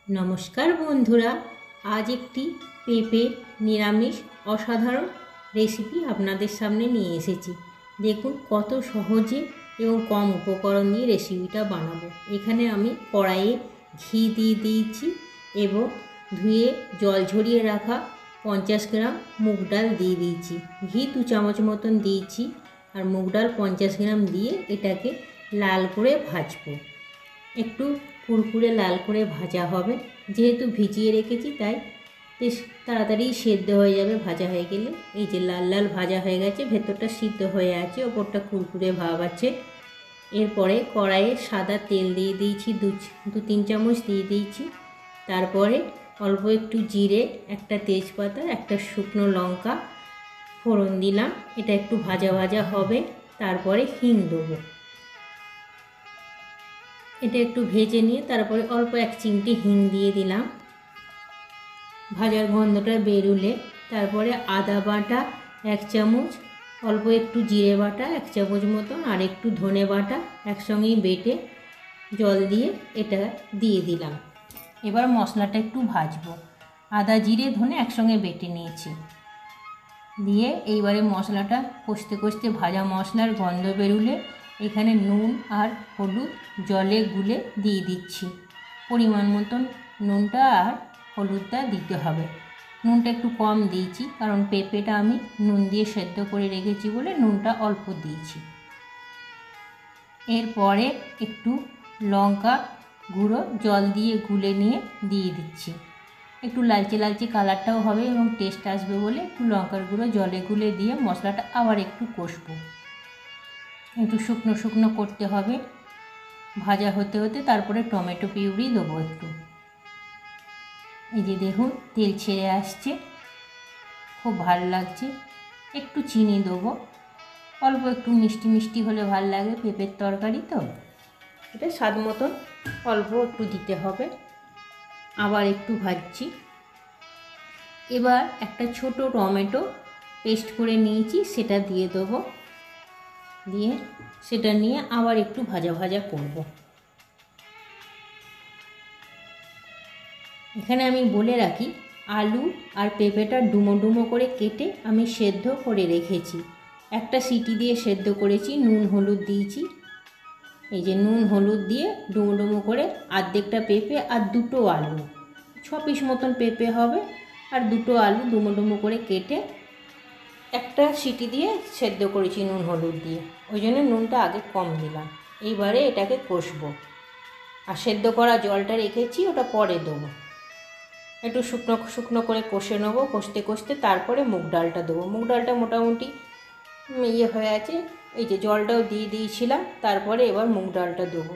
নমস্কার বন্ধুরা, আজ একটি পেঁপের নিরামিষ অসাধারণ রেসিপি আপনাদের সামনে নিয়ে এসেছি। দেখুন কত সহজে এবং কম উপকরণ দিয়ে রেসিপিটা বানাবো। এখানে আমি কড়াইয়ে ঘি দিয়ে দিয়েছি এবং ধুয়ে জল ঝরিয়ে রাখা 50 গ্রাম মুগ ডাল দিয়ে দিয়েছি। ঘি 2 চামচ মতন দিয়েছি আর মুগ ডাল 50 গ্রাম দিয়ে এটাকে লাল করে ভাজবো। একটু কুরকুরে লাল করে ভাজা হবে, যেহেতু ভিজিয়ে রেখেছি তাই বেশ তাড়াতাড়ি সেদ্ধ হয়ে যাবে ভাজা হয়ে গেলে। এই যে লাল লাল ভাজা হয়ে গেছে, ভেতরটা সিদ্ধ হয়ে আছে, ওপরটা কুরকুরে ভাব আছে। এরপরে কড়াইয়ে সাদা তেল দিয়ে দিয়েছি, 2-3 চামচ দিয়ে দিয়েছি। তারপরে অল্প একটু জিরে, একটা তেজপাতা, একটা শুকনো লঙ্কা ফোড়ন দিলাম। এটা একটু ভাজা ভাজা হবে, তারপরে হিং দেবো। এটা একটু ভেজে নিয়ে তারপরে অল্প 1 চিমটি হিং দিয়ে দিলাম। ভাজার গন্ধটা বেরুলে তারপরে আদা বাটা 1 চামচ, অল্প একটু জিরে বাটা 1 চামচ মতন, আর একটু ধনে বাটা একসঙ্গেই বেটে জল দিয়ে এটা দিয়ে দিলাম। এবার মশলাটা একটু ভাজবো। আদা জিরে ধনে একসঙ্গে বেটে নিয়েছি, দিয়ে এইবারে মশলাটা কষতে কষতে ভাজা মশলার গন্ধ বেরুলে এখানে নুন আর হলুদ জলে গুলে দিয়ে দিচ্ছি। পরিমাণ মতন নুনটা আর হলুদটা দিতে হবে। নুনটা একটু কম দিয়েছি কারণ পেঁপেটা আমি নুন দিয়ে সেদ্ধ করে রেখেছি বলে নুনটা অল্প দিয়েছি। এরপরে একটু লঙ্কা গুঁড়ো জল দিয়ে গুলে নিয়ে দিয়ে দিচ্ছি। একটু লালচে লালচে কালারটাও হবে এবং টেস্ট আসবে বলে একটু লঙ্কার গুঁড়ো জলে গুলে দিয়ে মশলাটা আবার একটু কষবো। একটু শুকনো শুকনো করতে হবে ভাজা হতে হতে। তারপরে টমেটো পিউরি দেবো একটু। এই যে দেখুন তেল ছেড়ে আসছে, খুব ভালো লাগছে। একটু চিনি দেবো, অল্প একটু মিষ্টি মিষ্টি হলে ভালো লাগে, পেঁপের তরকারি তো এটা স্বাদ মতন অল্প একটু দিতে হবে। আবার একটু ভাজছি। এবার একটা ছোট টমেটো পেস্ট করে নিয়েছি সেটা দিয়ে দেবো, দিয়ে সেটা নিয়ে আবার একটু ভাজা ভাজা করব। এখানে আমি বলে রাখি, আলু আর পেঁপেটা ডুমো ডুমো করে কেটে আমি সেদ্ধ করে রেখেছি। একটা সিটি দিয়ে সেদ্ধ করেছি, নুন হলুদ দিয়েছি। এই যে নুন হলুদ দিয়ে ডুমো ডুমো করে অর্ধেকটা পেঁপে আর 2টো আলু, 6 পিস মতন পেঁপে হবে, আর 2টো আলু ডুমো ডুমো করে কেটে একটা সিটি দিয়ে সেদ্ধ করেছি নুন হলুদ দিয়ে, ওই জন্য নুনটা আগে কম দিলাম। এইবারে এটাকে কষবো। আর সেদ্ধ করা জলটা রেখেছি ওটা পরে দেবো। একটু শুকনো শুকনো করে কষে নেবো, কষতে কষতে তারপরে মুগ ডালটা দেবো। মুগ ডালটা মোটামুটি হয়ে আছে, এই যে জলটাও দিয়ে দিয়েছিলাম। তারপরে এবার মুগ ডালটা দেবো।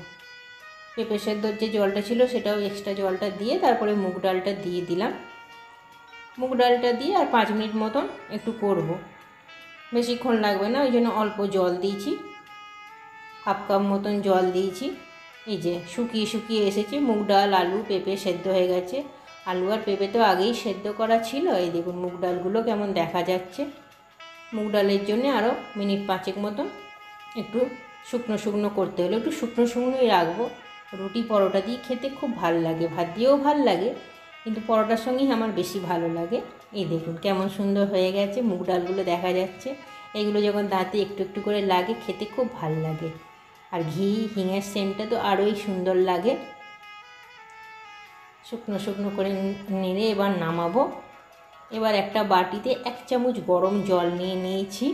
পেঁপে সেদ্ধর যে জলটা ছিল সেটাও এক্সট্রা জলটা দিয়ে তারপরে মুগ ডালটা দিয়ে দিলাম। মুগ ডালটা দিয়ে আর 5 মিনিট মতন একটু করব, বেশিক্ষণ লাগবে না, ওই জন্য অল্প জল দিয়েছি, 1/2 কাপ মতন জল দিয়েছি। এই যে শুকিয়ে শুকিয়ে এসেছে, মুগ ডাল আলু পেঁপে সেদ্ধ হয়ে গেছে। আলু আর পেঁপে তো আগেই সেদ্ধ করা ছিল। এই দেখুন মুগ ডালগুলো কেমন দেখা যাচ্ছে। মুগ ডালের জন্য আরও মিনিট 5 মতন একটু শুকনো শুকনো করতে হলে একটু শুকনো শুকনোই রাখবো। রুটি পরোটা দিয়ে খেতে খুব ভালো লাগে, ভাত দিয়েও ভালো লাগে, কিন্তু পরোটার সঙ্গেই আমার বেশি ভালো লাগে। এই দেখুন কেমন সুন্দর হয়ে গেছে, মুগ ডালগুলো দেখা যাচ্ছে। এগুলো যখন দাঁতে একটু একটু করে লাগে খেতে খুব ভালো লাগে, আর ঘি হিঙের সেন্টটা তো আরোই সুন্দর লাগে। শুকনো শুকনো করে নেড়ে এবার নামাবো। এবার একটা বাটিতে 1 চামচ গরম জল নিয়ে নিয়েছি।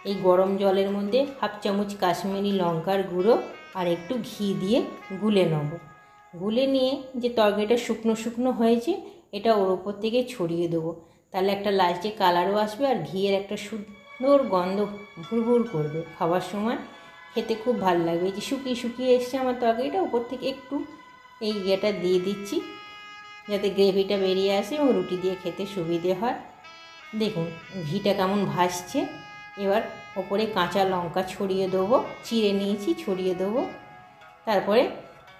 এই গরম জলের মধ্যে 1/2 চামচ কাশ্মীরি লঙ্কার গুঁড়ো আর একটু ঘি দিয়ে গুলে নেব। গুলে নিয়ে যে তরকারিটা শুকনো শুকনো হয়েছে এটা ওর ওপর থেকে ছড়িয়ে দেবো। তাহলে একটা লালচে কালারও আসবে আর ঘিয়ের একটা সুন্দর গন্ধ ভুরভুর করবে। খাবার সময় খেতে খুব ভালো লাগবে। এই যে শুকিয়ে শুকিয়ে এসছে আমার তরকারিটা, ওপর থেকে একটু এই ইয়েটা দিয়ে দিচ্ছি যাতে গ্রেভিটা বেরিয়ে আসে এবং রুটি দিয়ে খেতে সুবিধে হয়। দেখুন ঘিটা কেমন ভাসছে। এবার ওপরে কাঁচা লঙ্কা ছড়িয়ে দেবো, চিড়ে নিয়েছি ছড়িয়ে দেবো। তারপরে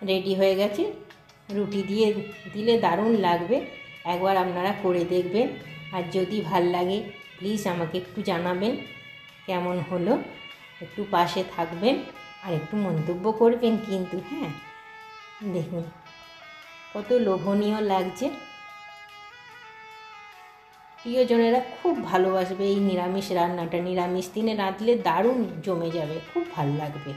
রেডি হয়ে গেছে। রুটি দিয়ে দিলে দারুণ লাগবে। একবার আপনারা করে দেখবেন, আর যদি ভাল লাগে প্লিজ আমাকে একটু জানাবেন কেমন হলো। একটু পাশে থাকবেন আর একটু মন্তব্য করবেন কিন্তু, হ্যাঁ। দেখুন কত লোভনীয় লাগছে। প্রিয়জনেরা খুব ভালোবাসবে এই নিরামিষ রান্নাটা। নিরামিষ দিনে রাঁধলে দারুণ জমে যাবে, খুব ভালো লাগবে।